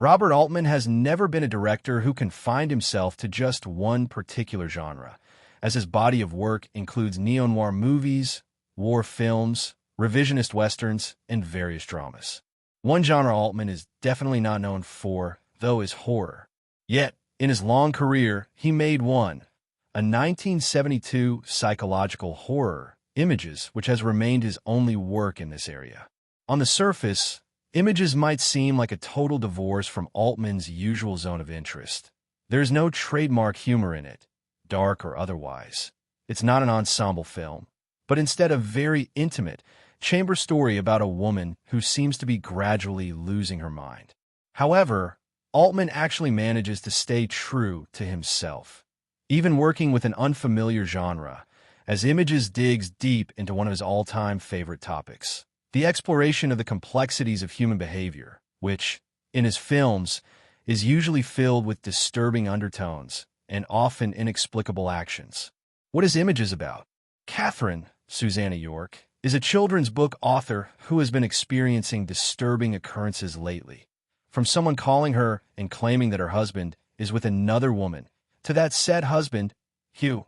Robert Altman has never been a director who confined himself to just one particular genre, as his body of work includes neo-noir movies, war films, revisionist westerns, and various dramas. One genre Altman is definitely not known for, though, is horror. Yet, in his long career, he made one, a 1972 psychological horror, Images, which has remained his only work in this area. On the surface, Images might seem like a total divorce from Altman's usual zone of interest. There's no trademark humor in it, dark or otherwise. It's not an ensemble film, but instead a very intimate, chamber story about a woman who seems to be gradually losing her mind. However, Altman actually manages to stay true to himself, even working with an unfamiliar genre, as Images digs deep into one of his all-time favorite topics, the exploration of the complexities of human behavior, which, in his films, is usually filled with disturbing undertones and often inexplicable actions. What is Images about? Catherine, Susanna York, is a children's book author who has been experiencing disturbing occurrences lately. From someone calling her and claiming that her husband is with another woman, to that said husband, Hugh,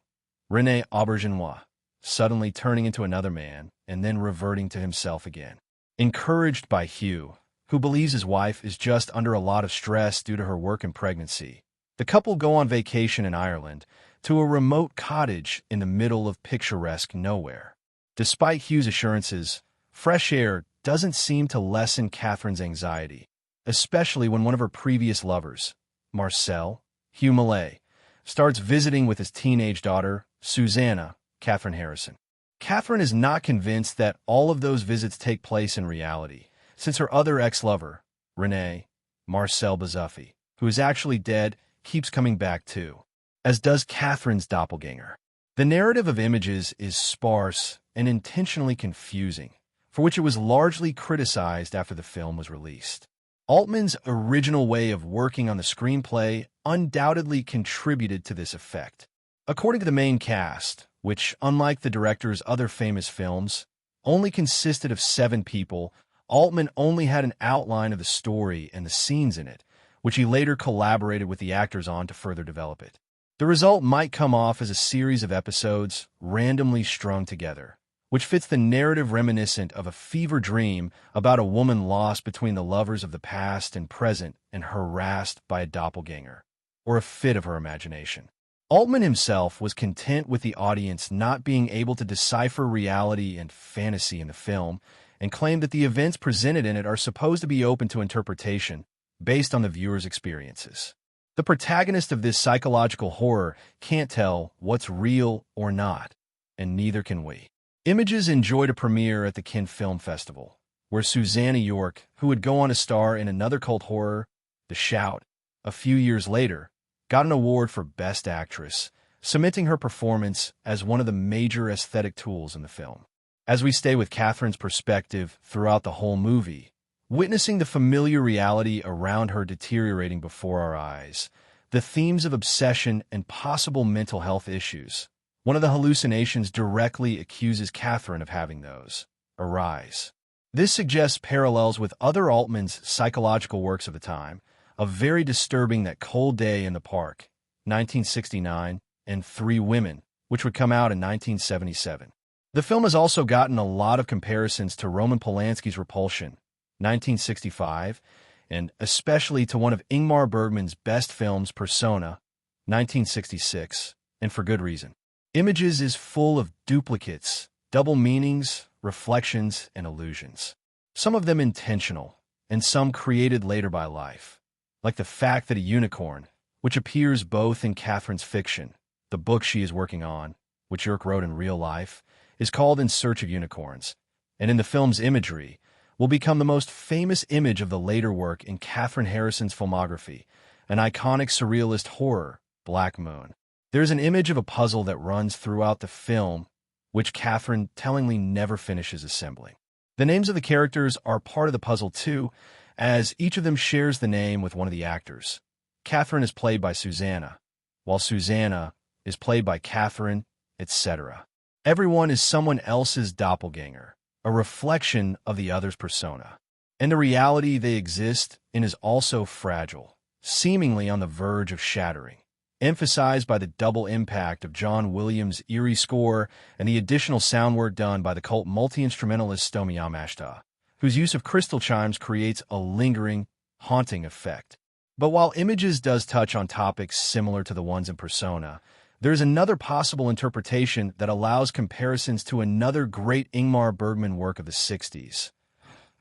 René Aubergenois, suddenly turning into another man and then reverting to himself again. Encouraged by Hugh, who believes his wife is just under a lot of stress due to her work and pregnancy, the couple go on vacation in Ireland to a remote cottage in the middle of picturesque nowhere. Despite Hugh's assurances, fresh air doesn't seem to lessen Catherine's anxiety, especially when one of her previous lovers, Marcel, Hugh Millay, starts visiting with his teenage daughter, Susanna, Catherine Harrison. Catherine is not convinced that all of those visits take place in reality, since her other ex-lover, René, Marcel Bazuffi, who is actually dead, keeps coming back too, as does Catherine's doppelganger. The narrative of Images is sparse and intentionally confusing, for which it was largely criticized after the film was released. Altman's original way of working on the screenplay undoubtedly contributed to this effect. According to the main cast, which, unlike the director's other famous films, only consisted of 7 people, Altman only had an outline of the story and the scenes in it, which he later collaborated with the actors on to further develop it. The result might come off as a series of episodes randomly strung together, which fits the narrative reminiscent of a fever dream about a woman lost between the lovers of the past and present and harassed by a doppelganger, or a fit of her imagination. Altman himself was content with the audience not being able to decipher reality and fantasy in the film, and claimed that the events presented in it are supposed to be open to interpretation based on the viewer's experiences. The protagonist of this psychological horror can't tell what's real or not, and neither can we. Images enjoyed a premiere at the Cannes Film Festival, where Susanna York, who would go on to star in another cult horror, The Shout, a few years later, got an award for Best Actress, cementing her performance as one of the major aesthetic tools in the film. As we stay with Catherine's perspective throughout the whole movie, witnessing the familiar reality around her deteriorating before our eyes, the themes of obsession and possible mental health issues, one of the hallucinations directly accuses Catherine of having those, arise. This suggests parallels with other Altman's psychological works of the time, a very disturbing That Cold Day in the Park, 1969, and 3 Women, which would come out in 1977. The film has also gotten a lot of comparisons to Roman Polanski's Repulsion, 1965, and especially to one of Ingmar Bergman's best films, Persona, 1966, and for good reason. Images is full of duplicates, double meanings, reflections, and illusions. Some of them intentional, and some created later by life, like the fact that a unicorn, which appears both in Catherine's fiction, the book she is working on, which Yerk wrote in real life, is called In Search of Unicorns, and in the film's imagery, will become the most famous image of the later work in Catherine Harrison's filmography, an iconic surrealist horror, Black Moon. There's an image of a puzzle that runs throughout the film, which Catherine tellingly never finishes assembling. The names of the characters are part of the puzzle too, as each of them shares the name with one of the actors. Catherine is played by Susanna, while Susanna is played by Catherine, etc. Everyone is someone else's doppelganger, a reflection of the other's persona. And the reality they exist in is also fragile, seemingly on the verge of shattering, emphasized by the double impact of John Williams' eerie score and the additional sound work done by the cult multi-instrumentalist Stomi Yamashita, whose use of crystal chimes creates a lingering, haunting effect. But while Images does touch on topics similar to the ones in Persona, there's another possible interpretation that allows comparisons to another great Ingmar Bergman work of the 60s,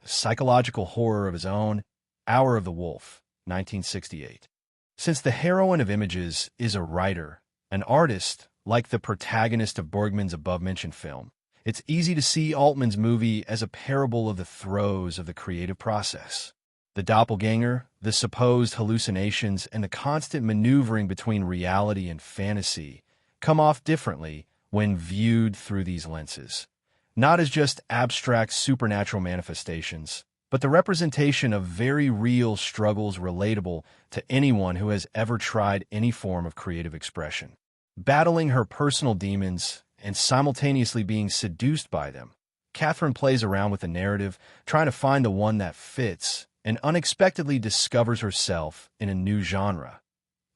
a psychological horror of his own, Hour of the Wolf, 1968. Since the heroine of Images is a writer, an artist, like the protagonist of Bergman's above-mentioned film, it's easy to see Altman's movie as a parable of the throes of the creative process. The doppelganger, the supposed hallucinations, and the constant maneuvering between reality and fantasy come off differently when viewed through these lenses. Not as just abstract supernatural manifestations, but the representation of very real struggles relatable to anyone who has ever tried any form of creative expression. Battling her personal demons and simultaneously being seduced by them, Catherine plays around with the narrative, trying to find the one that fits, and unexpectedly discovers herself in a new genre,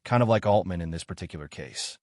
kind of like Altman in this particular case.